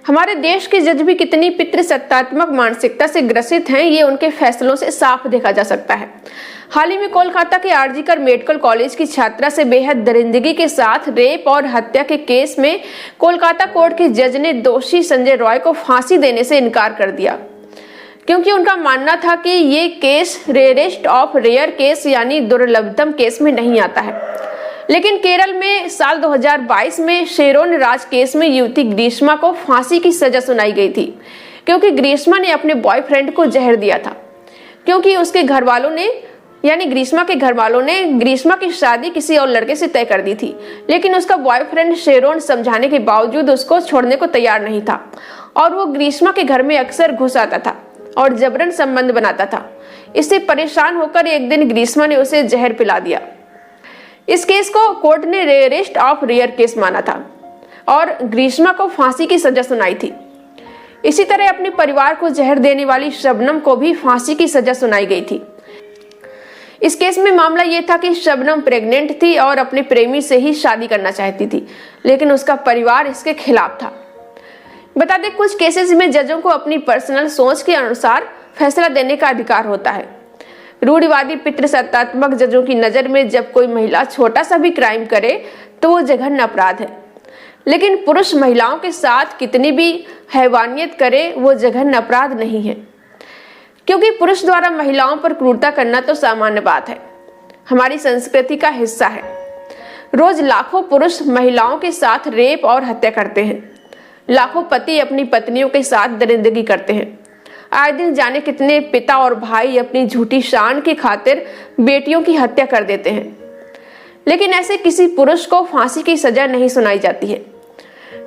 हमारे देश के जज भी कितनी पितृसत्तात्मक मानसिकता से ग्रसित हैं, ये उनके फैसलों से साफ देखा जा सकता है। हाल ही में कोलकाता के आरजीकर मेडिकल कॉलेज की छात्रा से बेहद दरिंदगी के साथ रेप और हत्या के केस में कोलकाता कोर्ट के जज ने दोषी संजय रॉय को फांसी देने से इनकार कर दिया, क्योंकि उनका मानना था कि ये case rarest of rare case यानी दुर्लभतम केस में नहीं आता है। लेकिन केरल में साल 2022 में शेरोन राज केस में युवती ग्रीष्मा को फांसी की सजा सुनाई गई थी, क्योंकि ग्रीष्मा ने अपने बॉयफ्रेंड को जहर दिया था, क्योंकि उसके घर वालों ने यानी ग्रीष्मा के घर वालों ने ग्रीष्मा की शादी किसी और लड़के से तय कर दी थी। लेकिन उसका बॉयफ्रेंड शेरोन समझाने के बावजूद उसको छोड़ने को तैयार नहीं था और वो ग्रीष्मा के घर में अक्सर घुस आता था और जबरन संबंध बनाता था। इससे परेशान होकर एक दिन ग्रीष्मा ने उसे जहर पिला दिया। इस केस को कोर्ट ने रेयरेस्ट ऑफ रेयर केस माना था और ग्रीष्मा को फांसी की सजा सुनाई थी। इसी तरह अपने परिवार को जहर देने वाली शबनम को भी फांसी की सजा सुनाई गई थी। इस केस में मामला यह था कि शबनम प्रेग्नेंट थी और अपने प्रेमी से ही शादी करना चाहती थी, लेकिन उसका परिवार इसके खिलाफ था। बता दें, कुछ केसेस में जजों को अपनी पर्सनल सोच के अनुसार फैसला देने का अधिकार होता है। रूढ़िवादी पितृसत्तात्मक जजों की नजर में जब कोई महिला छोटा सा भी क्राइम करे तो वो जघन्य अपराध है, लेकिन पुरुष महिलाओं के साथ कितनी भी हैवानियत करे वो जघन्य अपराध नहीं है, क्योंकि पुरुष द्वारा महिलाओं पर क्रूरता करना तो सामान्य बात है, हमारी संस्कृति का हिस्सा है। रोज लाखों पुरुष महिलाओं के साथ रेप और हत्या करते हैं। लाखों पति अपनी पत्नियों के साथ दरिंदगी करते हैं। आए दिन जाने कितने पिता और भाई अपनी झूठी शान की खातिर बेटियों की हत्या कर देते हैं, लेकिन ऐसे किसी पुरुष को फांसी की सजा नहीं सुनाई जाती है।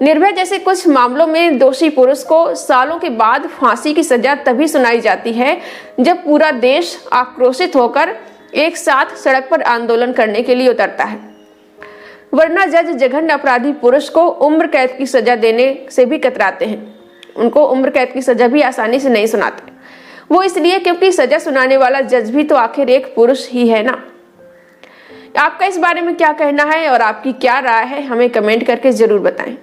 निर्भया जैसे कुछ मामलों में दोषी पुरुष को सालों के बाद फांसी की सजा तभी सुनाई जाती है जब पूरा देश आक्रोशित होकर एक साथ सड़क पर आंदोलन करने के लिए उतरता है, वरना जज जघन्य अपराधी पुरुष को उम्र कैद की सजा देने से भी कतराते हैं। उनको उम्र कैद की सजा भी आसानी से नहीं सुनाते। वो इसलिए क्योंकि सजा सुनाने वाला जज भी तो आखिर एक पुरुष ही है ना। आपका इस बारे में क्या कहना है और आपकी क्या राय है, हमें कमेंट करके जरूर बताएं।